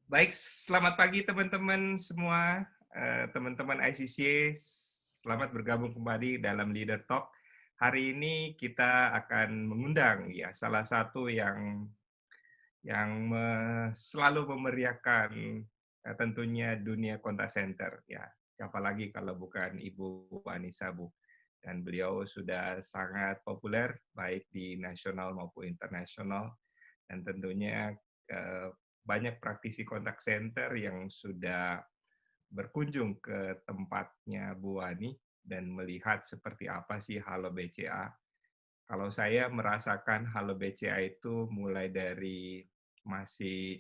Baik, selamat pagi teman-teman semua, teman-teman ICC. Selamat bergabung kembali dalam Leader Talk. Hari ini kita akan mengundang ya salah satu yang selalu memeriahkan tentunya dunia contact center ya. Siapa lagi kalau bukan Ibu Wani Sabu. Dan beliau sudah sangat populer baik di nasional maupun internasional dan tentunya eh, banyak praktisi kontak center yang sudah berkunjung ke tempatnya Bu Wani dan melihat seperti apa sih Halo BCA. Kalau saya merasakan Halo BCA itu mulai dari masih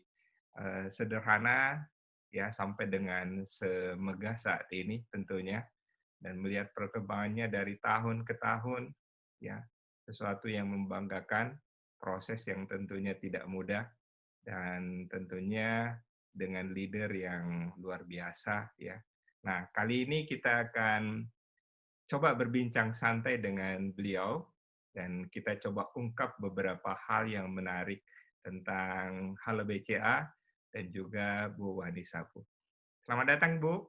sederhana ya sampai dengan semegah saat ini tentunya dan melihat perkembangannya dari tahun ke tahun ya sesuatu yang membanggakan, proses yang tentunya tidak mudah dan tentunya dengan leader yang luar biasa ya. Nah, kali ini kita akan coba berbincang santai dengan beliau dan kita coba ungkap beberapa hal yang menarik tentang Halo BCA dan juga Bu Wani Sapu. Selamat datang, Bu.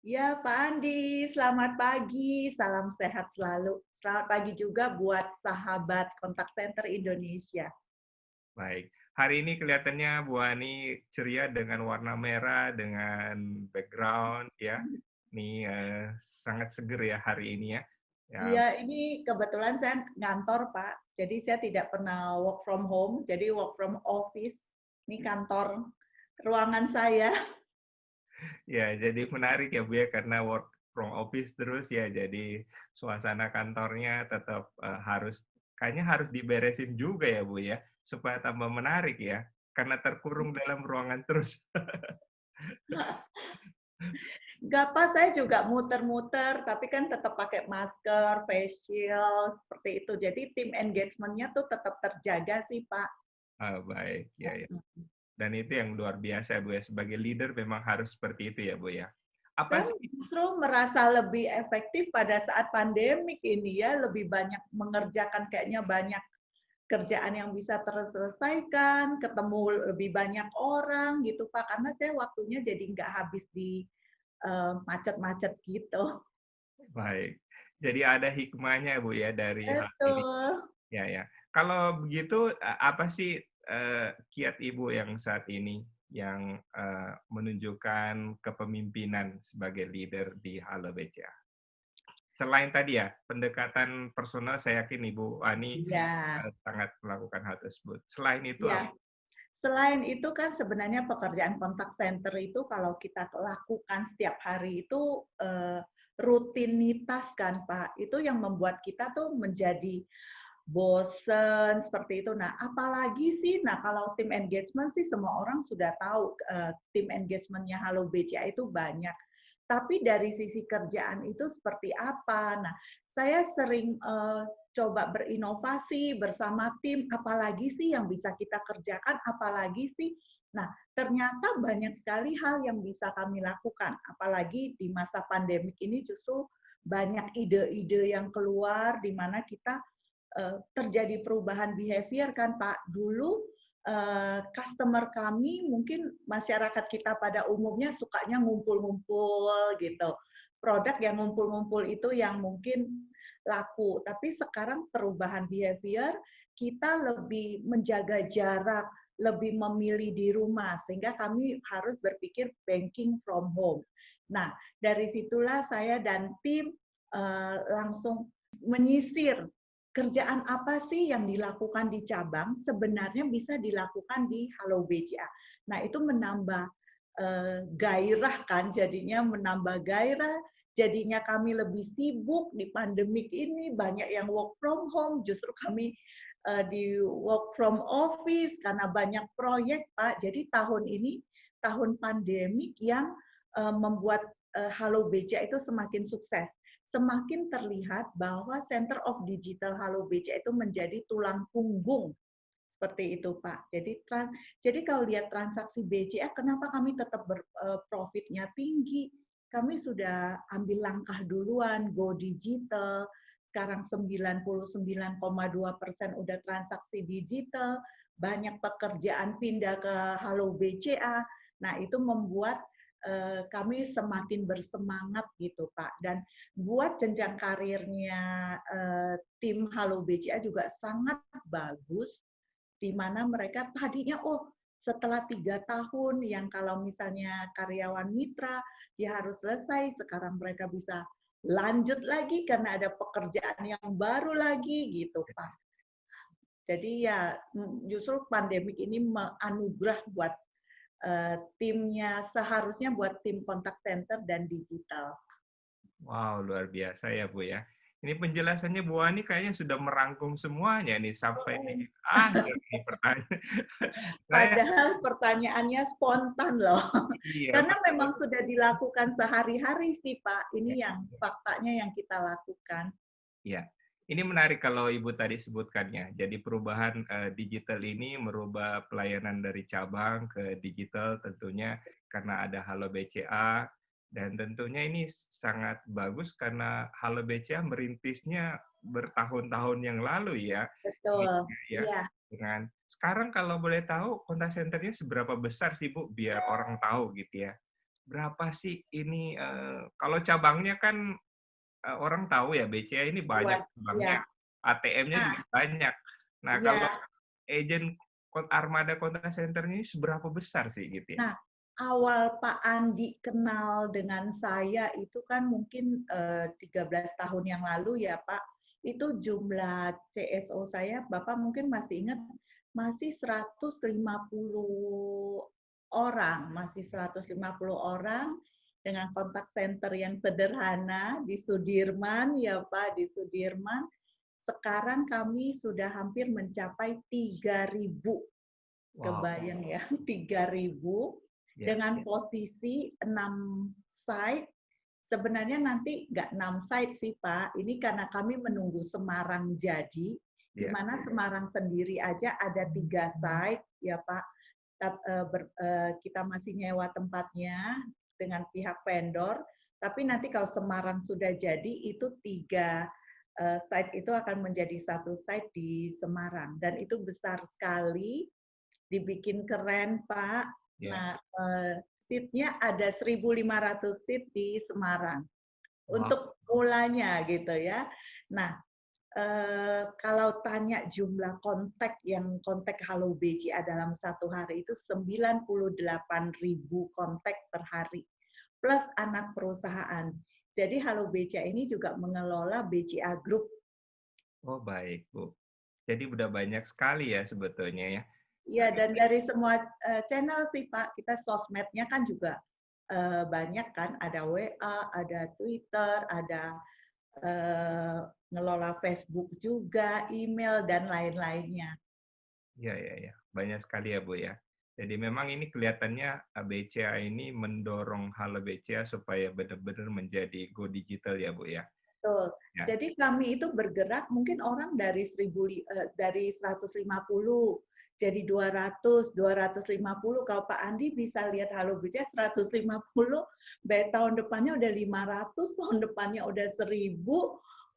Ya, Pak Andi, selamat pagi, salam sehat selalu. Selamat pagi juga buat sahabat kontak center Indonesia. Baik, hari ini kelihatannya Bu Ani ceria dengan warna merah, dengan background ya. Ini sangat seger ya hari ini ya. Ya, Iya, ini kebetulan saya ngantor, Pak. Jadi saya tidak pernah work from home, jadi work from office. Ini kantor, ruangan saya. ya jadi menarik ya Bu ya karena work from office terus ya. Jadi suasana kantornya tetap kayaknya harus diberesin juga ya Bu ya supaya tambah menarik ya. Karena terkurung dalam ruangan terus. Nggak apa, saya juga muter-muter, tapi kan tetap pakai masker, face shield, seperti itu. Jadi tim engagement-nya tuh tetap terjaga sih, Pak. Ah, baik, ya ya. Dan itu yang luar biasa Bu ya. Sebagai leader memang harus seperti itu ya Bu ya. Apa Saya sih justru merasa lebih efektif pada saat pandemik ini ya, lebih banyak mengerjakan kayaknya banyak kerjaan yang bisa terselesaikan, ketemu lebih banyak orang gitu Pak, karena saya waktunya jadi nggak habis di macet-macet gitu. baik. Jadi ada hikmahnya Bu ya dari hal ini. Betul. Ya ya. Kalau begitu apa sih kiat Ibu yang saat ini yang menunjukkan kepemimpinan sebagai leader di Halo BCA? Selain tadi ya pendekatan personal, saya yakin Ibu Ani Iya, sangat melakukan hal tersebut. Selain itu apa? iya. Selain itu kan sebenarnya pekerjaan kontak center itu kalau kita lakukan setiap hari itu rutinitas kan Pak. Itu yang membuat kita tuh menjadi bosen seperti itu. Nah, apalagi sih, nah kalau tim engagement sih semua orang sudah tahu tim engagementnya Halo BCA itu banyak. Tapi dari sisi kerjaan itu seperti apa? Nah, saya sering coba berinovasi bersama tim, apalagi sih yang bisa kita kerjakan, apalagi sih. Nah, ternyata banyak sekali hal yang bisa kami lakukan, apalagi di masa pandemik ini justru banyak ide-ide yang keluar di mana kita terjadi perubahan behavior kan Pak. Dulu customer kami mungkin masyarakat kita pada umumnya sukanya ngumpul-ngumpul gitu. Produk yang ngumpul-ngumpul itu yang mungkin laku. Tapi sekarang perubahan behavior kita lebih menjaga jarak, lebih memilih di rumah sehingga kami harus berpikir banking from home. Nah, dari situlah saya dan tim langsung menyisir kerjaan apa sih yang dilakukan di cabang sebenarnya bisa dilakukan di Halo BCA. Nah, itu menambah gairah kan, jadinya menambah gairah, jadinya kami lebih sibuk di pandemik ini, banyak yang work from home, justru kami di work from office karena banyak proyek, Pak. Jadi tahun ini tahun pandemik yang membuat Halo BCA itu semakin sukses, semakin terlihat bahwa Center of Digital Halo BCA itu menjadi tulang punggung seperti itu Pak. Jadi kalau lihat transaksi BCA, kenapa kami tetap profitnya tinggi? Kami sudah ambil langkah duluan, go digital. Sekarang 99,2% udah transaksi digital. Banyak pekerjaan pindah ke Halo BCA. Nah, itu membuat kami semakin bersemangat gitu, Pak. Dan buat jenjang karirnya tim Halo BCA juga sangat bagus, di mana mereka tadinya, setelah 3 tahun yang kalau misalnya karyawan mitra, dia harus selesai, sekarang mereka bisa lanjut lagi karena ada pekerjaan yang baru lagi gitu, Pak. Jadi ya justru pandemik ini menganugerah buat timnya, seharusnya buat tim kontak center dan digital. Wow, luar biasa ya Bu ya. Ini penjelasannya Bu Ani kayaknya sudah merangkum semuanya nih sampai akhir nih pertanyaan. Saya Padahal pertanyaannya spontan loh. iya, Karena padahal memang sudah dilakukan sehari-hari sih Pak. ya, Ini yang faktanya yang kita lakukan. ya. Ini menarik kalau Ibu tadi sebutkannya. Jadi perubahan digital ini merubah pelayanan dari cabang ke digital tentunya karena ada Halo BCA dan tentunya ini sangat bagus karena Halo BCA merintisnya bertahun-tahun yang lalu ya. Betul. Ya. Iya. Dengan sekarang kalau boleh tahu kontak centernya seberapa besar sih Bu biar orang tahu gitu ya. Berapa sih ini kalau cabangnya kan orang tahu ya BCA ini banyak Buat cabangnya, iya. ATM-nya Nah, juga banyak. Nah, kalau iya. agent armada kontak centernya ini seberapa besar sih gitu ya? Nah, awal Pak Andi kenal dengan saya itu kan mungkin 13 tahun yang lalu ya Pak. Itu jumlah CSO saya, Bapak mungkin masih ingat, masih 150 orang, masih 150 orang dengan kontak center yang sederhana di Sudirman ya Pak, di Sudirman. Sekarang kami sudah hampir mencapai 3.000. Wow, Kebayang ya, 3.000 ya, dengan posisi 6 site. Sebenarnya nanti nggak 6 site sih Pak, ini karena kami menunggu Semarang jadi, di ya, mana Semarang sendiri aja ada 3 site ya Pak. Kita masih nyewa tempatnya dengan pihak vendor, tapi nanti kalau Semarang sudah jadi itu 3 site itu akan menjadi 1 site di Semarang dan itu besar sekali, dibikin keren Pak. ya. Nah, seat-nya ada 1.500 seat di Semarang Wow, untuk mulanya gitu ya. Nah, kalau tanya jumlah kontak Halo BCA dalam 1 hari itu 98.000 kontak per hari, plus anak perusahaan. Jadi Halo BCA ini juga mengelola BCA Group. oh baik Bu. Jadi udah banyak sekali ya sebetulnya ya. Iya, dan dari semua channel sih Pak, kita sosmednya kan juga banyak kan, ada WA, ada Twitter, ada ngelola Facebook juga, email, dan lain-lainnya. Iya, iya, iya. Banyak sekali ya, Bu, ya. Jadi memang ini kelihatannya BCA ini mendorong Halo BCA supaya benar-benar menjadi go digital ya, Bu, ya. Betul. Ya, Jadi kami itu bergerak mungkin orang dari 150 jadi 200, 250. Kalau Pak Andi bisa lihat Halo BCA 150, tahun depannya udah 500, tahun depannya udah 1.000,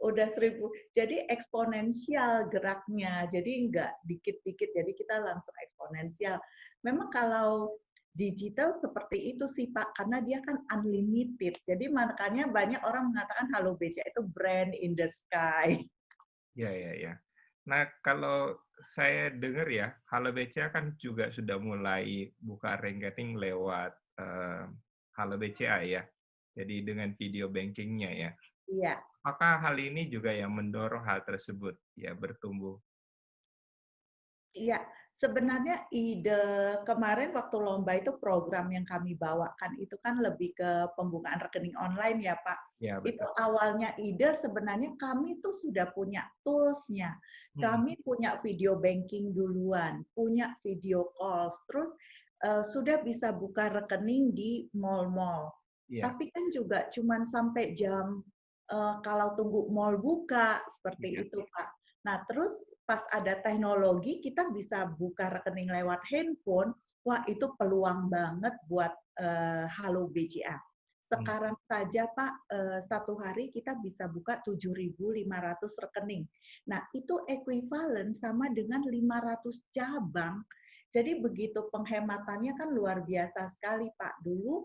udah 1.000. Jadi eksponensial geraknya. Jadi enggak dikit-dikit, jadi kita langsung eksponensial. Memang kalau digital seperti itu sih Pak, karena dia kan unlimited. Jadi makanya banyak orang mengatakan Halo BCA itu brand in the sky. ya, ya, ya. Nah, kalau saya dengar ya, Halo BCA kan juga sudah mulai buka rekening lewat Halo BCA ya. Jadi dengan video bankingnya ya. Iya. Apakah hal ini juga yang mendorong hal tersebut ya bertumbuh? Iya, sebenarnya ide kemarin waktu lomba itu program yang kami bawakan itu kan lebih ke pembukaan rekening online ya Pak. Ya, Itu betul. awalnya ide sebenarnya kami tuh sudah punya tools-nya. Hmm, Kami punya video banking duluan, punya video calls, terus sudah bisa buka rekening di mall-mall. iya, Tapi kan juga cuman sampai jam kalau tunggu mall buka iya, seperti itu Pak. Nah, terus pas ada teknologi kita bisa buka rekening lewat handphone, wah itu peluang banget buat Halo BCA. hmm, Sekarang saja Pak, 1 hari kita bisa buka 7.500 rekening. Nah, itu ekuivalen sama dengan 500 cabang. Jadi begitu penghematannya kan luar biasa sekali, Pak. Dulu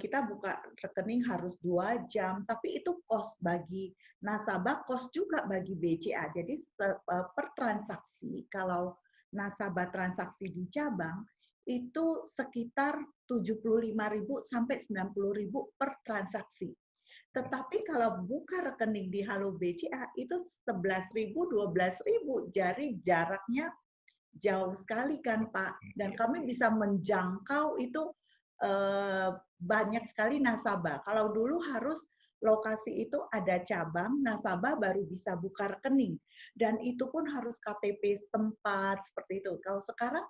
kita buka rekening harus 2 jam, tapi itu kos bagi nasabah, kos juga bagi BCA. Jadi per transaksi, kalau nasabah transaksi di cabang, itu sekitar 75.000 sampai 90.000 per transaksi. Tetapi kalau buka rekening di Halo BCA itu 11.000, 12.000, jadi jaraknya jauh sekali kan Pak. Dan Iya. kami bisa menjangkau itu banyak sekali nasabah. Kalau dulu harus lokasi itu ada cabang, nasabah baru bisa buka rekening. Dan itu pun harus KTP setempat, seperti itu. Kalau sekarang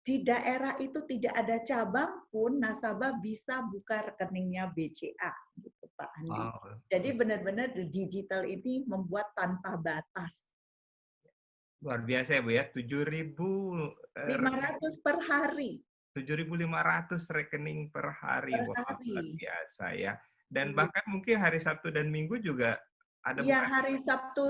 di daerah itu tidak ada cabang pun, nasabah bisa buka rekeningnya BCA, gitu Pak Andi. Wow, Jadi benar-benar digital ini membuat tanpa batas. luar biasa ya Bu ya, 7.000 500 per hari. 7.500 rekening per hari. Per Wah, luar hari. biasa ya. Dan Iya. bahkan mungkin hari Sabtu dan Minggu juga ada Iya, bukan? hari Sabtu,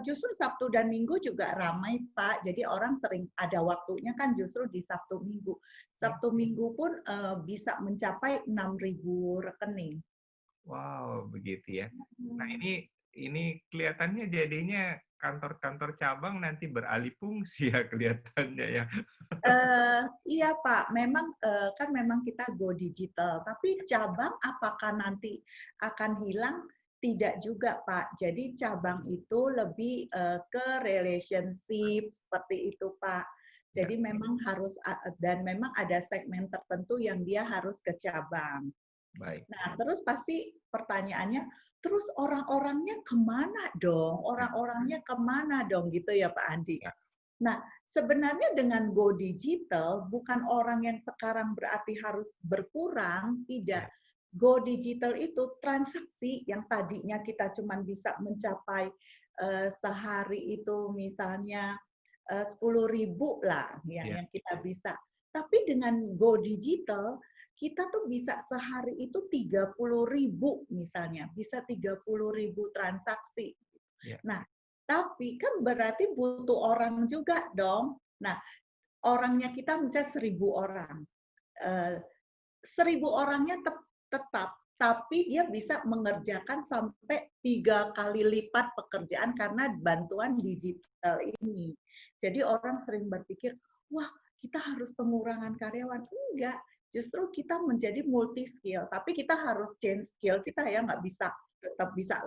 justru Sabtu dan Minggu juga ramai, Pak. Jadi orang sering ada waktunya kan justru di Sabtu Minggu. Sabtu Minggu pun bisa mencapai 6.000 rekening. Wow, begitu ya. Nah, Hmm. ini kelihatannya jadinya kantor-kantor cabang nanti beralih fungsi ya kelihatannya ya. Iya Pak, memang kan memang kita go digital, tapi cabang apakah nanti akan hilang? Tidak juga Pak. Jadi cabang itu lebih ke relationship seperti itu Pak. Ya, Jadi memang harus dan memang ada segmen tertentu yang dia harus ke cabang. baik. Nah, terus pasti pertanyaannya, terus orang-orangnya kemana dong? Ya, Orang-orangnya kemana dong? Gitu ya Pak Andi. ya, Nah, sebenarnya dengan go digital, bukan orang yang sekarang berarti harus berkurang, tidak. ya, Go digital itu transaksi yang tadinya kita cuma bisa mencapai sehari itu misalnya 10.000 lah ya. yang kita bisa. Tapi dengan go digital, kita tuh bisa sehari itu 30.000 misalnya, bisa 30.000 transaksi. Ya. Nah, tapi kan berarti butuh orang juga dong. Nah, orangnya kita misalnya 1.000 orang. 1.000 orangnya tetap, tapi dia bisa mengerjakan sampai 3 kali lipat pekerjaan karena bantuan digital ini. Jadi orang sering berpikir, wah kita harus pengurangan karyawan. Enggak, justru kita menjadi multi skill, tapi kita harus change skill kita ya, nggak bisa tetap bisa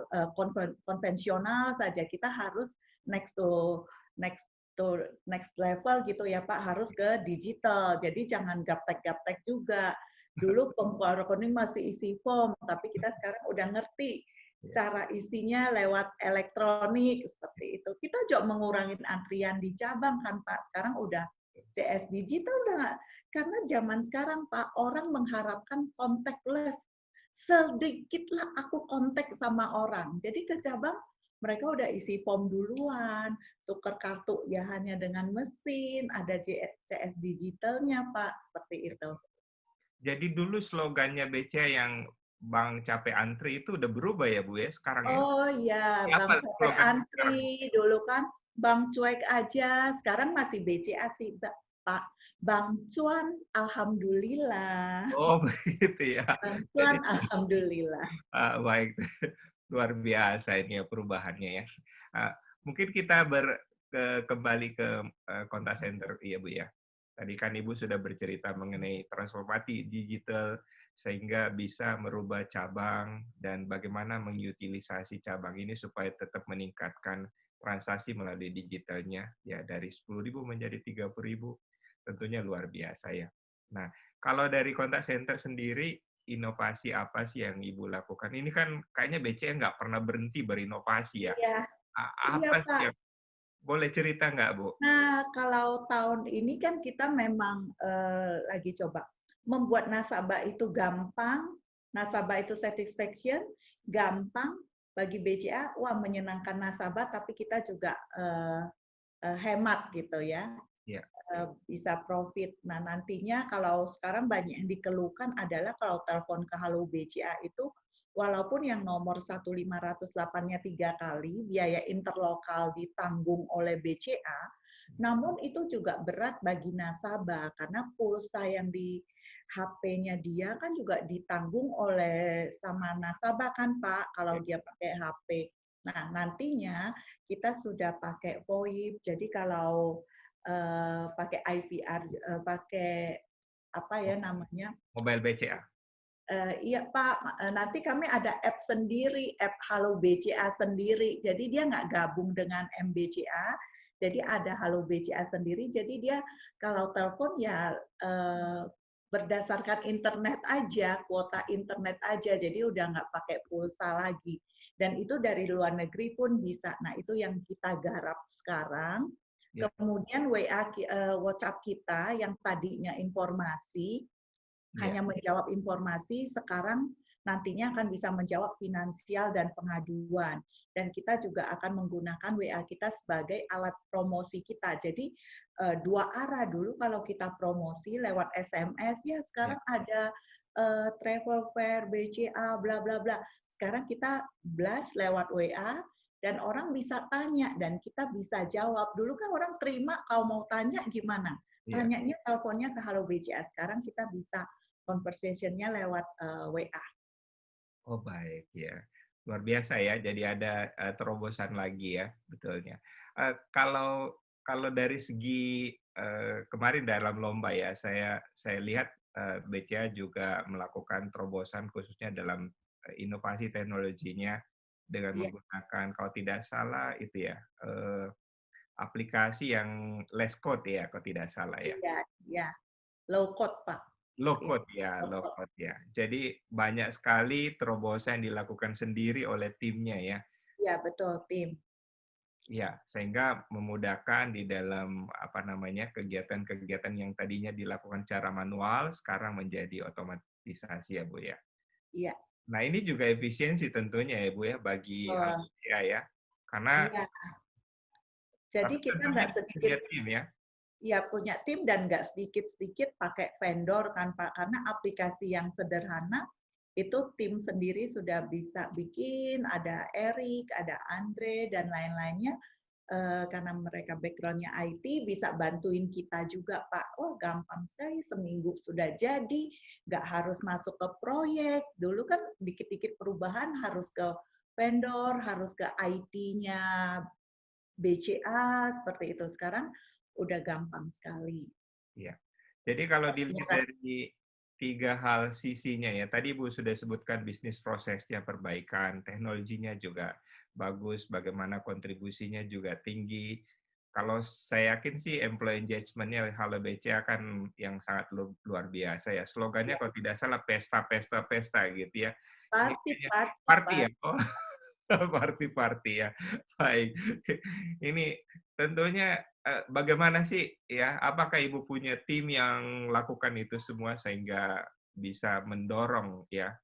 konvensional saja. Kita harus next to next next level gitu ya Pak, harus ke digital. Jadi jangan gaptek-gaptek juga. Dulu pembuka rekening masih isi form, tapi kita sekarang udah ngerti Ya. cara isinya lewat elektronik seperti itu. Kita juga mengurangi antrian di cabang kan Pak. Sekarang udah CS digital udah nggak, karena zaman sekarang Pak orang mengharapkan contactless. Sedikitlah aku kontak sama orang. Jadi ke cabang mereka udah isi form duluan, tuker kartu ya hanya dengan mesin, ada CS digitalnya Pak, seperti itu. Jadi dulu slogannya BCA yang Bang capek antri itu udah berubah ya Bu ya sekarang ya? Oh iya, Apa Bang capek slogannya sekarang? antri, dulu kan Bang cuek aja, sekarang masih BCA sih Pak. Bang cuan, alhamdulillah. Oh begitu ya. Bang Jadi cuan, alhamdulillah. baik. Luar biasa ini ya perubahannya ya. Ah, mungkin kita kembali ke kontak center, iya Bu ya. Tadi kan Ibu sudah bercerita mengenai transformasi digital sehingga bisa merubah cabang dan bagaimana mengutilisasi cabang ini supaya tetap meningkatkan transaksi melalui digitalnya ya dari 10.000 menjadi 30.000 tentunya luar biasa ya. Nah, kalau dari kontak center sendiri inovasi apa sih yang Ibu lakukan? Ini kan kayaknya BCA nggak pernah berhenti berinovasi ya. Iya, iya Apa Pak. sih yang boleh cerita nggak, Bu? Nah, kalau tahun ini kan kita memang lagi coba membuat nasabah itu gampang, nasabah itu satisfaction, gampang bagi BCA, wah menyenangkan nasabah, tapi kita juga hemat gitu ya, Ya, bisa profit. Nah nantinya kalau sekarang banyak yang dikeluhkan adalah kalau telepon ke Halo BCA itu walaupun yang nomor 1508-nya 3 kali, biaya interlokal ditanggung oleh BCA, namun itu juga berat bagi nasabah, karena pulsa yang di HP-nya dia kan juga ditanggung oleh sama nasabah kan Pak, kalau dia pakai HP. Nah, nantinya kita sudah pakai VoIP, jadi kalau pakai IVR, pakai apa ya namanya, Mobile BCA. Iya Pak, nanti kami ada app sendiri, app Halo BCA sendiri. Jadi dia nggak gabung dengan MBCA, jadi ada Halo BCA sendiri. Jadi dia kalau telepon ya berdasarkan internet aja, kuota internet aja. Jadi udah nggak pakai pulsa lagi. Dan itu dari luar negeri pun bisa. Nah itu yang kita garap sekarang. Ya. Kemudian WhatsApp kita yang tadinya informasi, hanya Ya. menjawab informasi, sekarang nantinya akan bisa menjawab finansial dan pengaduan. Dan kita juga akan menggunakan WA kita sebagai alat promosi kita. Jadi dua arah, dulu kalau kita promosi lewat SMS, ya sekarang ada travel fair, BCA, bla bla bla. Sekarang kita blast lewat WA, dan orang bisa tanya, dan kita bisa jawab. Dulu kan orang terima, kalau mau tanya gimana? Ya. Tanyanya teleponnya ke Halo BCA. Sekarang kita bisa conversation-nya lewat WA. Oh baik ya, luar biasa ya. Jadi ada terobosan lagi ya, betulnya. Kalau dari segi kemarin dalam lomba ya, saya lihat BCA juga melakukan terobosan khususnya dalam inovasi teknologinya dengan Iya, menggunakan kalau tidak salah itu ya aplikasi yang less code ya, kalau tidak salah ya. iya, iya. Low code, Pak. Low Iya, code ya, low low code. code ya. Jadi banyak sekali terobosan yang dilakukan sendiri oleh timnya ya. Iya, betul, tim. Ya, sehingga memudahkan di dalam apa namanya kegiatan-kegiatan yang tadinya dilakukan secara manual sekarang menjadi otomatisasi ya, Bu ya. Iya, Nah, ini juga efisiensi tentunya ya, Bu ya bagi betul. Algolia ya. Karena Iya, jadi tapi kita tentunya nggak sedikit, punya tim ya. ya punya tim dan nggak sedikit-sedikit pakai vendor kan Pak, karena aplikasi yang sederhana itu tim sendiri sudah bisa bikin, ada Erik, ada Andre, dan lain-lainnya. Karena mereka background-nya IT, bisa bantuin kita juga, Pak. Oh, gampang sekali, seminggu sudah jadi, nggak harus masuk ke proyek. Dulu kan dikit-dikit perubahan harus ke vendor, harus ke IT-nya BCA, seperti itu. Sekarang udah gampang sekali. Iya. Jadi kalau dilihat Murah. dari tiga hal sisinya ya, tadi Ibu sudah sebutkan bisnis prosesnya perbaikan, teknologinya juga bagus, bagaimana kontribusinya juga tinggi. Kalau saya yakin sih employee engagement-nya Halo BCA kan yang sangat luar biasa ya. Slogannya Ya, kalau tidak salah pesta, pesta, pesta gitu ya. Ini party, kayaknya party, party ya? party. Oh, party-party ya. Baik. Ini tentunya bagaimana sih ya, apakah Ibu punya tim yang lakukan itu semua sehingga bisa mendorong ya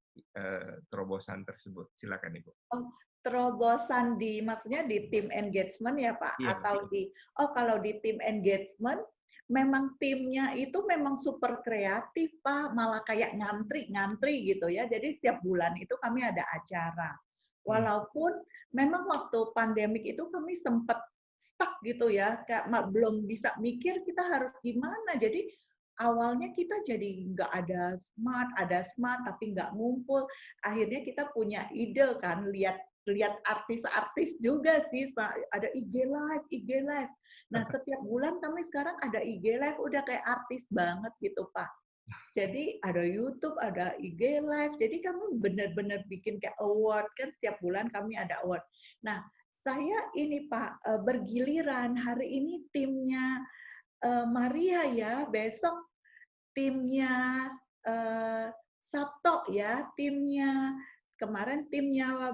terobosan tersebut? Silakan Ibu. Oh, terobosan maksudnya di tim engagement ya Pak? Iya, Atau iya. kalau di tim engagement, memang timnya itu memang super kreatif Pak, malah kayak ngantri-ngantri gitu ya. Jadi setiap bulan itu kami ada acara. Hmm, Walaupun memang waktu pandemik itu kami sempat stuck gitu ya, kayak belum bisa mikir kita harus gimana. Jadi awalnya kita jadi nggak ada smart tapi nggak ngumpul. Akhirnya kita punya ide kan, lihat lihat artis-artis juga sih, ada IG live, IG live. Nah, setiap bulan kami sekarang ada IG live, udah kayak artis banget gitu, Pak. Jadi ada YouTube, ada IG live. Jadi kami benar-benar bikin kayak award kan, setiap bulan kami ada award. Nah, saya ini Pak bergiliran. Hari ini timnya Maria ya, besok timnya Sabto ya, timnya kemarin timnya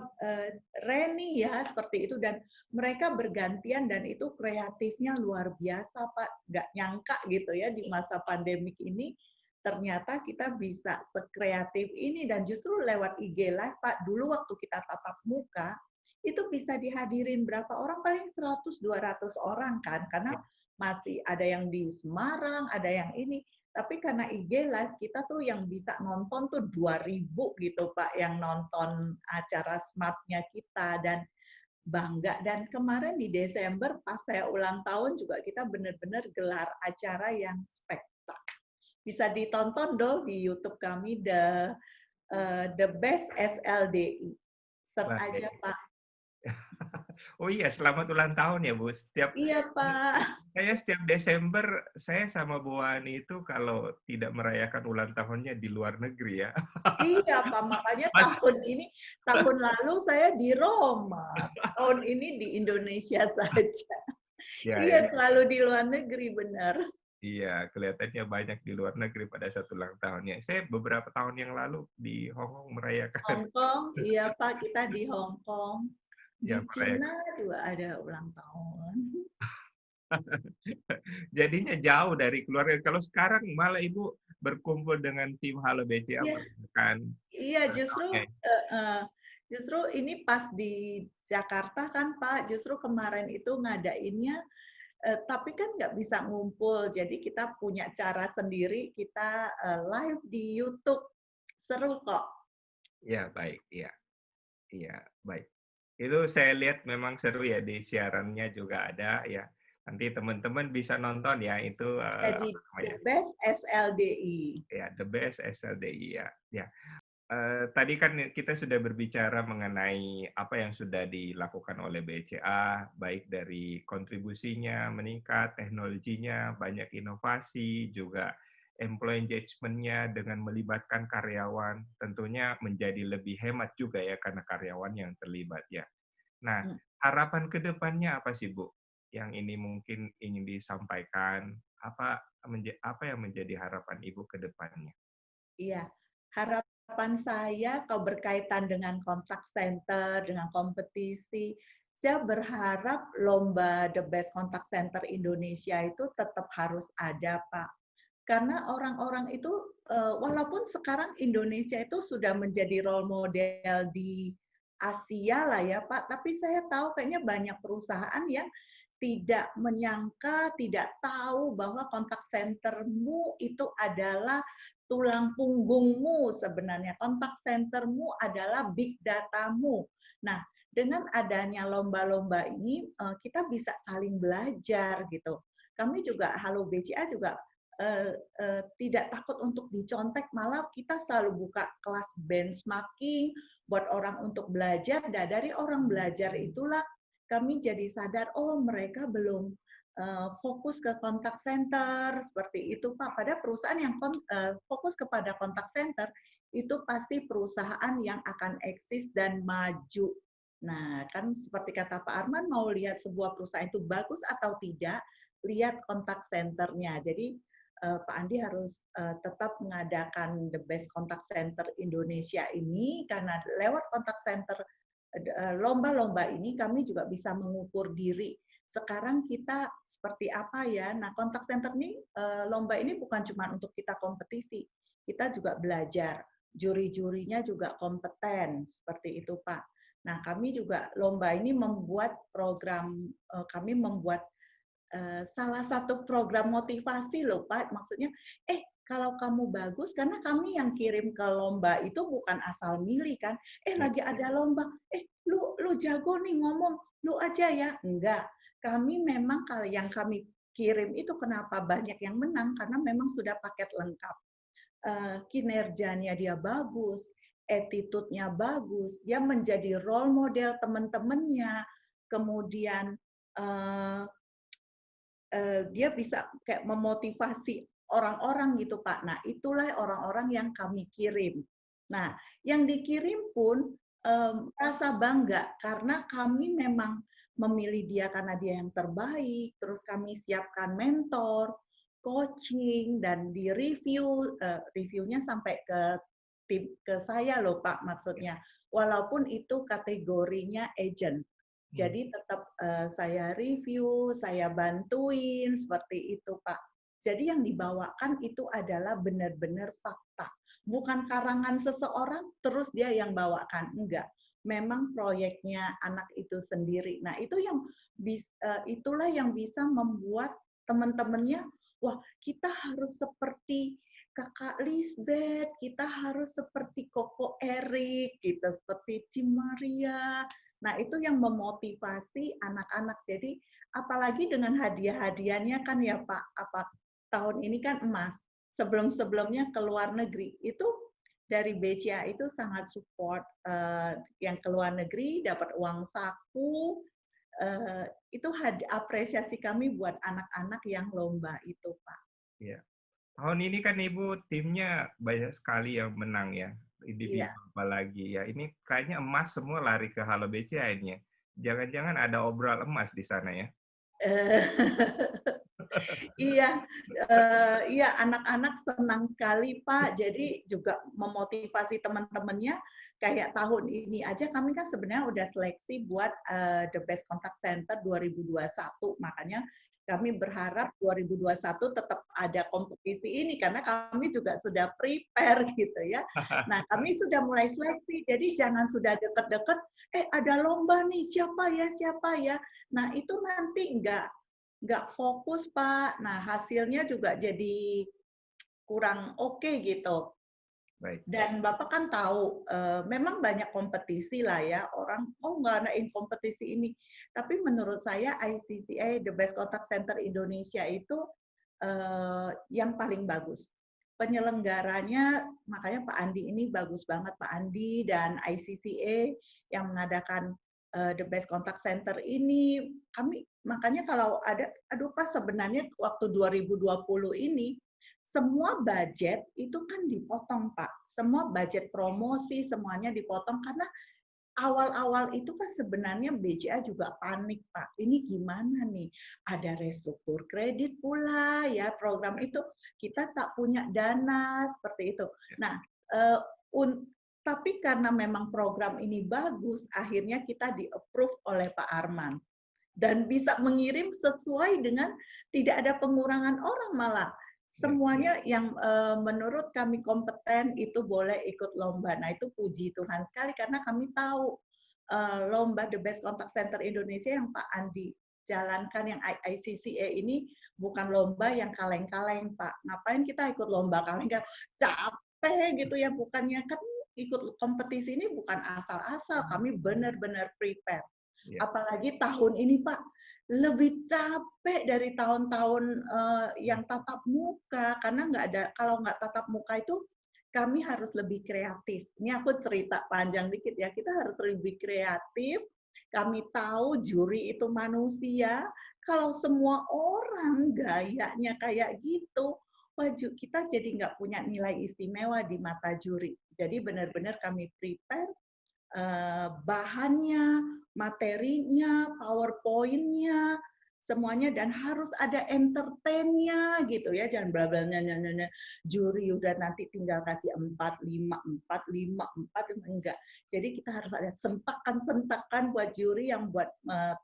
Reni ya, seperti itu. Dan mereka bergantian dan itu kreatifnya luar biasa Pak. Nggak nyangka gitu ya di masa pandemik ini ternyata kita bisa sekreatif ini, dan justru lewat IG Live Pak. Dulu waktu kita tatap muka itu bisa dihadirin berapa orang, paling 100-200 orang kan, karena masih ada yang di Semarang, ada yang ini. Tapi karena IG Live kita tuh yang bisa nonton tuh 2.000 gitu Pak, yang nonton acara Smart-nya kita, dan bangga. Dan kemarin di Desember pas saya ulang tahun juga kita benar-benar gelar acara yang spektakuler. Bisa ditonton dong di YouTube kami, The Best SLDI. Search aja Baik. Pak. Oh iya, selamat ulang tahun ya, Bu. Iya Pak. Setiap Desember, saya sama Bu Ani itu kalau tidak merayakan ulang tahunnya di luar negeri ya. Iya Pak, makanya Mas tahun lalu saya di Roma, tahun ini di Indonesia saja. ya ya, Iya, selalu di luar negeri, benar. iya, kelihatannya banyak di luar negeri pada saat ulang tahunnya. Saya beberapa tahun yang lalu di Hong Kong merayakan Hong Kong, iya Pak, kita di Hong Kong. Di ya Cina merayakan. juga ada ulang tahun. Jadinya jauh dari keluarga. Kalau sekarang malah Ibu berkumpul dengan tim Halo BCA Iya, merayakan iya, ulang tahunnya. justru ini pas di Jakarta kan Pak, justru kemarin itu ngadainnya, tapi kan nggak bisa ngumpul, jadi kita punya cara sendiri, kita live di YouTube, seru kok. Ya, baik. Iya, iya, baik. Itu saya lihat memang seru ya di siarannya juga ada ya. Nanti teman-teman bisa nonton ya itu Jadi apa The namanya? Best SLDI. Ya, The Best SLDI ya. Ya. Tadi kan kita sudah berbicara mengenai apa yang sudah dilakukan oleh BCA, baik dari kontribusinya meningkat, teknologinya, banyak inovasi, juga employee engagement-nya dengan melibatkan karyawan, tentunya menjadi lebih hemat juga ya karena karyawan yang terlibat ya. Nah, Hmm. harapan ke depannya apa sih, Bu? Yang ini mungkin ingin disampaikan, apa yang menjadi harapan Ibu ke depannya? Iya, harapan saya kalau berkaitan dengan kontak center, dengan kompetisi, saya berharap lomba The Best Contact Center Indonesia itu tetap harus ada, Pak. Karena orang-orang itu, walaupun sekarang Indonesia itu sudah menjadi role model di Asia lah ya, Pak, tapi saya tahu kayaknya banyak perusahaan yang tidak menyangka, tidak tahu bahwa kontak centermu itu adalah tulang punggungmu sebenarnya. Kontak centermu adalah big datamu. Nah, dengan adanya lomba-lomba ini, kita bisa saling belajar gitu. Kami juga, Halo BCA juga tidak takut untuk dicontek, malah kita selalu buka kelas benchmarking buat orang untuk belajar. Dan dari orang belajar itulah kami jadi sadar, oh mereka belum fokus ke kontak center, seperti itu Pak. Pada perusahaan yang fokus kepada kontak center, itu pasti perusahaan yang akan eksis dan maju. Nah, kan seperti kata Pak Arman, mau lihat sebuah perusahaan itu bagus atau tidak, lihat kontak centernya. Jadi Pak Andi harus tetap mengadakan The Best Contact Center Indonesia ini, karena lewat kontak center lomba-lomba ini kami juga bisa mengukur diri. Sekarang kita seperti apa ya? Nah, kontak center ini, lomba ini bukan cuma untuk kita kompetisi, kita juga belajar. Juri-jurinya juga kompeten, seperti itu Pak. Nah, kami juga lomba ini membuat program, kami membuat salah satu program motivasi loh Pak, maksudnya, kalau kamu bagus, karena kami yang kirim ke lomba itu bukan asal milih kan, Ya, lagi ada lomba, lu jago nih ngomong, lu aja ya. Enggak, kami memang kalau yang kami kirim itu kenapa banyak yang menang, karena memang sudah paket lengkap. Kinerjanya dia bagus, attitude-nya bagus, dia menjadi role model teman-temannya, kemudian dia bisa kayak memotivasi orang-orang gitu Pak. Nah, itulah orang-orang yang kami kirim. Nah, yang dikirim pun merasa bangga karena kami memang memilih dia karena dia yang terbaik, terus kami siapkan mentor, coaching, dan di review, reviewnya sampai ke saya loh Pak maksudnya. Walaupun itu kategorinya agent. hmm. Jadi tetap saya review, saya bantuin, seperti itu Pak. Jadi yang dibawakan itu adalah benar-benar fakta. Bukan karangan seseorang, terus dia yang bawakan. Enggak. Memang proyeknya anak itu sendiri. Nah, itu yang itulah yang bisa membuat teman-temannya, wah kita harus seperti Kakak Lisbeth, kita harus seperti Koko Erik, gitu, seperti Cimaria. Nah, itu yang memotivasi anak-anak. Jadi, apalagi dengan hadiah-hadiahnya kan ya Pak, apa tahun ini kan emas. Sebelum-sebelumnya ke luar negeri, itu dari BCA itu sangat support yang ke luar negeri dapat uang saku, itu apresiasi kami buat anak-anak yang lomba itu, Pak. Iya. Tahun ini kan Ibu timnya banyak sekali yang menang ya, Iya. individu apalagi ya. Ini kayaknya emas semua lari ke Halo BCA ini ya. Jangan-jangan ada obral emas di sana ya? Eh, Iya, iya anak-anak senang sekali Pak. Jadi juga memotivasi teman-temannya. Kayak tahun ini aja kami kan sebenarnya udah seleksi buat The Best Contact Center 2021. Makanya kami berharap 2021 tetap ada kompetisi ini karena kami juga sudah prepare gitu ya. Nah kami sudah mulai seleksi. Jadi jangan sudah deket-deket, ada lomba nih siapa ya. Nah itu nanti nggak fokus, Pak. Nah, hasilnya juga jadi kurang oke gitu. Baik. Dan Bapak kan tahu, memang banyak kompetisi lah ya, orang, oh nggak adain kompetisi ini. Tapi menurut saya ICCA, The Best Contact Center Indonesia itu yang paling bagus. Penyelenggaranya, makanya Pak Andi ini bagus banget, Pak Andi dan ICCA yang mengadakan The Best Contact Center ini. Kami, makanya kalau ada, aduh Pak sebenarnya waktu 2020 ini, semua budget itu kan dipotong, Pak. Semua budget promosi, semuanya dipotong karena awal-awal itu kan sebenarnya BCA juga panik, Pak. Ini gimana nih? Ada restruktur kredit pula, ya program itu kita tak punya dana seperti itu. Nah, eh, tapi karena memang program ini bagus, akhirnya kita di-approve oleh Pak Arman dan bisa mengirim sesuai dengan tidak ada pengurangan orang malah. Semuanya yang menurut kami kompeten itu boleh ikut lomba. Nah itu puji Tuhan sekali karena kami tahu lomba The Best Contact Center Indonesia yang Pak Andi jalankan yang ICCA ini bukan lomba yang kaleng-kaleng Pak. Ngapain kita ikut lomba kaleng-kaleng? Capek gitu ya, bukannya kan ikut kompetisi ini bukan asal-asal, kami benar-benar prepare. Apalagi tahun ini Pak, lebih capek dari tahun-tahun yang tatap muka karena nggak ada, kalau nggak tatap muka itu kami harus lebih kreatif. Ini aku cerita panjang dikit ya, kita harus lebih kreatif. Kami tahu juri itu manusia, kalau semua orang gayanya kayak gitu, wajib kita jadi nggak punya nilai istimewa di mata juri. Jadi benar-benar kami prepare bahannya, materinya, PowerPoint-nya, semuanya dan harus ada entertain-nya gitu ya, jangan bla bla juri udah nanti tinggal kasih 4 5 4 5 4 enggak. Jadi kita harus ada sentakan-sentakan buat juri yang buat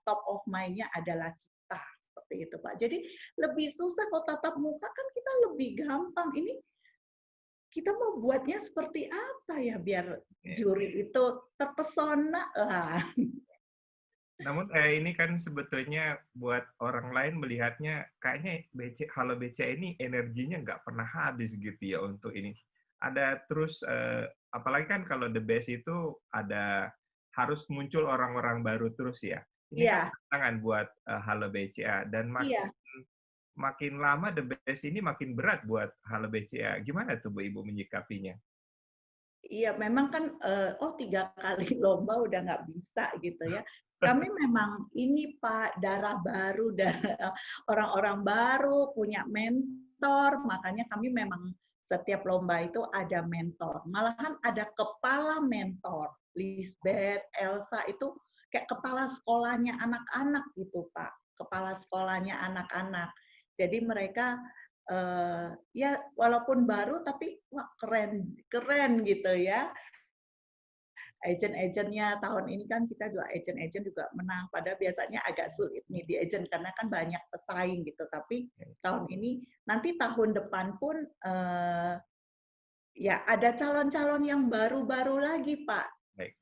top of mind-nya adalah kita seperti itu Pak. Jadi lebih susah kalau tatap muka kan kita lebih gampang. Ini kita mau buatnya seperti apa ya biar juri itu terpesona lah. Namun ini kan sebetulnya buat orang lain melihatnya kayaknya Halo BCA ini energinya nggak pernah habis gitu ya untuk ini. Ada terus, apalagi kan kalau The Best itu ada harus muncul orang-orang baru terus ya. Ini kan Iya, tantangan buat Halo BCA dan iya. makin lama The Best ini makin berat buat Halo BCA. Gimana tuh Bu Ibu menyikapinya? Iya, memang kan, 3 kali lomba udah nggak bisa gitu ya. Kami memang ini Pak, darah baru, orang-orang baru, punya mentor, makanya kami memang setiap lomba itu ada mentor. Malahan ada kepala mentor, Lisbeth, Elsa, itu kayak kepala sekolahnya anak-anak gitu Pak, kepala sekolahnya anak-anak. Jadi mereka ya walaupun baru tapi wah keren keren gitu ya. Agent-agentnya tahun ini kan kita juga agent-agent juga menang. Padahal biasanya agak sulit nih di agent karena kan banyak pesaing gitu. Tapi tahun ini nanti tahun depan pun ya ada calon-calon yang baru-baru lagi Pak. Baik.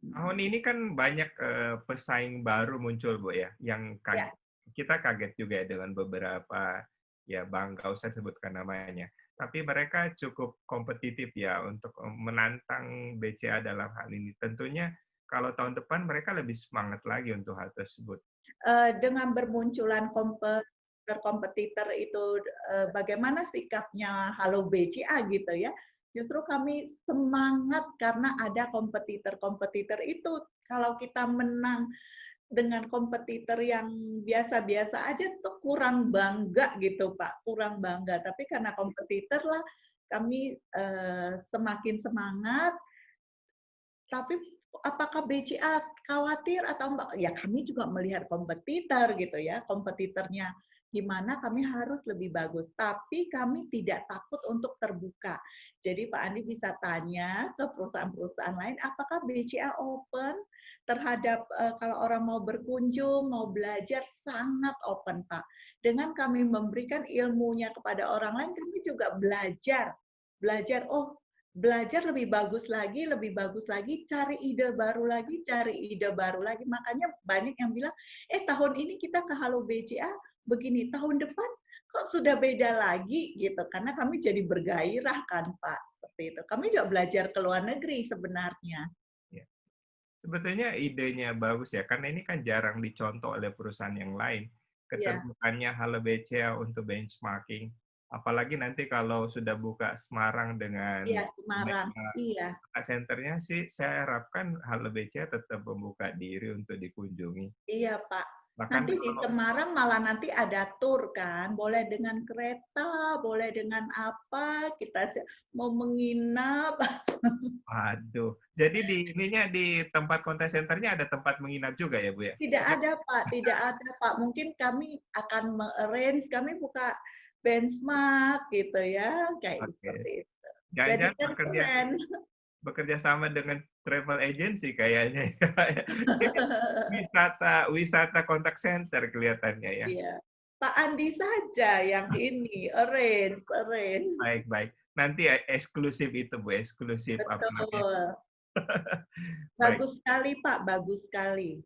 Tahun ini kan banyak pesaing baru muncul Bu ya, yang Ya, kita kaget juga ya dengan beberapa ya bank, nggak usah sebutkan namanya. Tapi mereka cukup kompetitif ya untuk menantang BCA dalam hal ini. Tentunya kalau tahun depan mereka lebih semangat lagi untuk hal tersebut. Dengan bermunculan kompetitor itu, bagaimana sikapnya Halo BCA gitu ya. Justru kami semangat karena ada kompetitor-kompetitor itu. Kalau kita menang dengan kompetitor yang biasa-biasa aja tuh kurang bangga gitu Pak, kurang bangga. Tapi karena kompetitor lah kami semakin semangat. Tapi apakah BCA khawatir atau enggak? Ya kami juga melihat kompetitor gitu ya, kompetitornya gimana kami harus lebih bagus. Tapi kami tidak takut untuk terbuka. Jadi Pak Andi bisa tanya ke perusahaan-perusahaan lain, apakah BCA open terhadap kalau orang mau berkunjung, mau belajar, sangat open Pak. Dengan kami memberikan ilmunya kepada orang lain, kami juga belajar. Oh belajar lebih bagus lagi, cari ide baru lagi, cari ide baru lagi. Makanya banyak yang bilang, tahun ini kita ke Halo BCA begini, tahun depan kok sudah beda lagi gitu. Karena kami jadi bergairah kan Pak, seperti itu. Kami juga belajar ke luar negeri sebenarnya. Ya. Sebetulnya idenya bagus ya, karena ini kan jarang dicontoh oleh perusahaan yang lain. Iya, Keterbukaannya Halo BCA untuk benchmarking, apalagi nanti kalau sudah buka Semarang dengan iya Semarang. Iya. centernya sih, saya harapkan Halo BCA tetap membuka diri untuk dikunjungi. Iya, Pak. Bahkan Nanti di kalau, Semarang malah nanti ada tur kan, boleh dengan kereta, boleh dengan apa, kita mau menginap. aduh, jadi di ininya di tempat kontak centernya ada tempat menginap juga ya Bu ya? Tidak ada, Pak, tidak ada, Pak. Mungkin kami akan arrange kami buka benchmark gitu ya, kayak Oke. seperti itu. Jadi Jangan-jangan kan keren. bekerja sama dengan travel agency kayaknya ya. Ini wisata wisata kontak center kelihatannya ya. Iya. Pak Andi saja yang ini, arrange, arrange. Baik, baik. Nanti ya eksklusif itu Bu, eksklusif apa namanya. Betul. Baik. Bagus sekali, Pak, bagus sekali.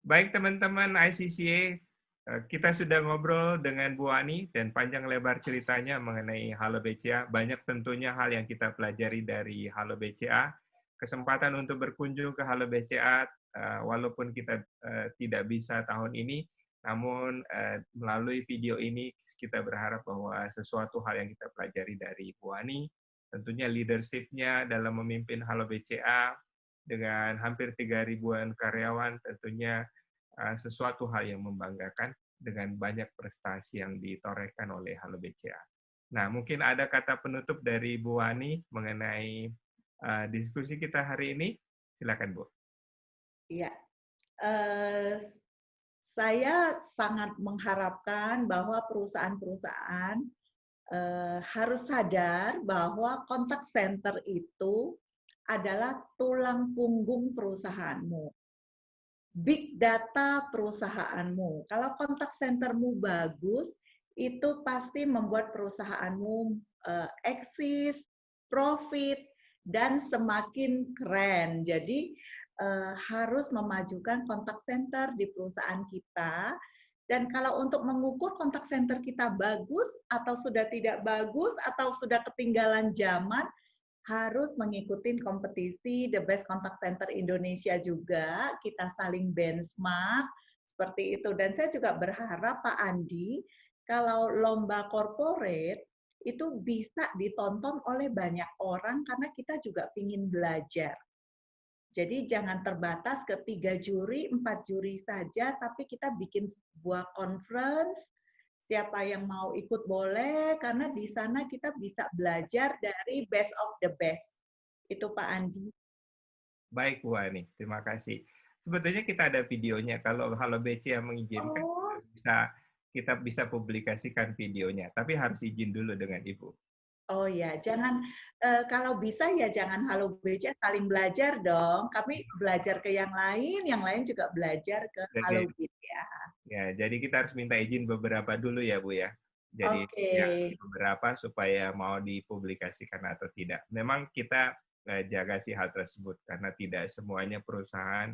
Baik teman-teman ICCA, kita sudah ngobrol dengan Bu Ani dan panjang lebar ceritanya mengenai Halo BCA. Banyak tentunya hal yang kita pelajari dari Halo BCA. Kesempatan untuk berkunjung ke Halo BCA, walaupun kita tidak bisa tahun ini, namun melalui video ini kita berharap bahwa sesuatu hal yang kita pelajari dari Bu Ani, tentunya leadership-nya dalam memimpin Halo BCA, dengan hampir 3.000-an karyawan, tentunya sesuatu hal yang membanggakan dengan banyak prestasi yang ditorehkan oleh Halo BCA. Nah, mungkin ada kata penutup dari Bu Wani mengenai diskusi kita hari ini. Silakan, Bu. Iya. Eh, saya sangat mengharapkan bahwa perusahaan-perusahaan harus sadar bahwa kontak center itu adalah tulang punggung perusahaanmu. Big data perusahaanmu. Kalau kontak centermu bagus, itu pasti membuat perusahaanmu eksis, profit, dan semakin keren. Jadi harus memajukan kontak center di perusahaan kita. Dan kalau untuk mengukur kontak center kita bagus atau sudah tidak bagus atau sudah ketinggalan zaman, harus mengikuti kompetisi The Best Contact Center Indonesia juga, kita saling benchmark seperti itu. Dan saya juga berharap Pak Andi, kalau lomba corporate itu bisa ditonton oleh banyak orang karena kita juga ingin belajar. Jadi jangan terbatas ke 3 juri, 4 juri saja, tapi kita bikin sebuah conference, siapa yang mau ikut boleh, karena di sana kita bisa belajar dari best of the best. Itu Pak Andi. Baik, Bu Wani. Terima kasih. Sebetulnya kita ada videonya. Kalau Halo BCA mengizinkan, Oh, kita bisa publikasikan videonya. Tapi harus izin dulu dengan Ibu. oh ya, jangan kalau bisa ya jangan Halo BC, saling belajar dong. Kami belajar ke yang lain juga belajar ke Halo Jadi, BC. ya, jadi kita harus minta izin beberapa dulu ya, Bu ya. Jadi Oke. ya beberapa supaya mau dipublikasikan atau tidak. Memang kita jaga sih hal tersebut karena tidak semuanya perusahaan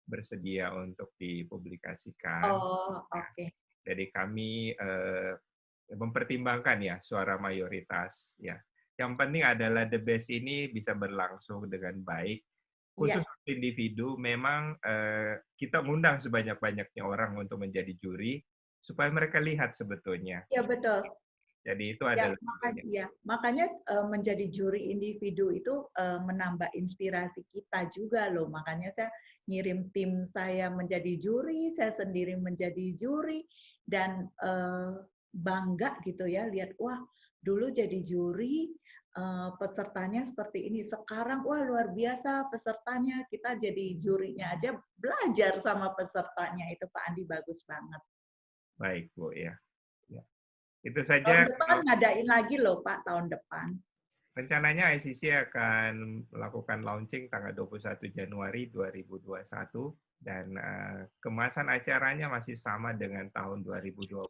bersedia untuk dipublikasikan. Oh, oke. Jadi kami mempertimbangkan ya suara mayoritas ya. Yang penting adalah the best ini bisa berlangsung dengan baik. Khusus Iya, untuk individu, memang kita ngundang sebanyak-banyaknya orang untuk menjadi juri supaya mereka lihat sebetulnya. iya betul. Jadi itu Ya, adalah makanya, ya, makanya menjadi juri individu itu menambah inspirasi kita juga loh. Makanya saya ngirim tim saya menjadi juri, saya sendiri menjadi juri, dan bangga gitu ya lihat, wah dulu jadi juri pesertanya seperti ini, sekarang wah luar biasa pesertanya, kita jadi jurinya aja belajar sama pesertanya itu Pak Andi bagus banget. baik, Bu ya. Ya. Itu Tahun saja. depan ngadain lagi loh Pak, tahun depan. Rencananya ICC akan melakukan launching tanggal 21 Januari 2021 dan kemasan acaranya masih sama dengan tahun 2020.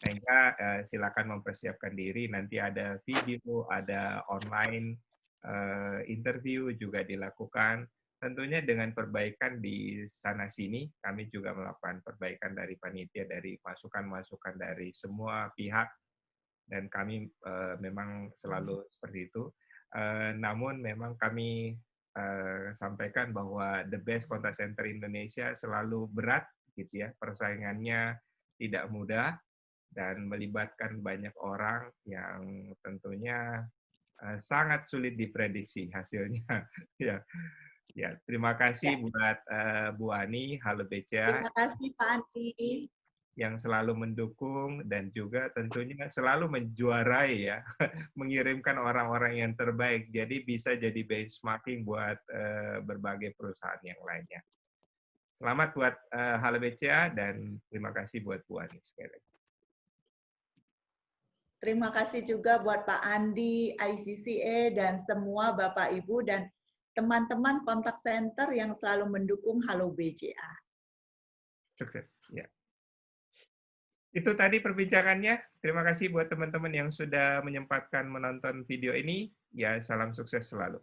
Sehingga silakan mempersiapkan diri, nanti ada video, ada online interview juga dilakukan. Tentunya dengan perbaikan di sana-sini, kami juga melakukan perbaikan dari panitia, dari masukan-masukan dari semua pihak, dan kami memang selalu seperti itu. Namun memang kami sampaikan bahwa the best contact center Indonesia selalu berat, gitu ya, persaingannya tidak mudah dan melibatkan banyak orang yang tentunya sangat sulit diprediksi hasilnya. Ya, ya. Terima Ya, kasih buat Bu Ani, Halo BCA, terima kasih Pak Andi. yang selalu mendukung dan juga tentunya selalu menjuarai ya, mengirimkan orang-orang yang terbaik. Jadi bisa jadi benchmarking buat berbagai perusahaan yang lainnya. Selamat buat Halo BCA dan terima kasih buat Bu Ani sekali lagi. Terima kasih juga buat Pak Andi, ICCA, dan semua Bapak Ibu dan teman-teman kontak center yang selalu mendukung Halo BCA. Sukses. Ya. Itu tadi perbincangannya. Terima kasih buat teman-teman yang sudah menyempatkan menonton video ini. Ya, salam sukses selalu.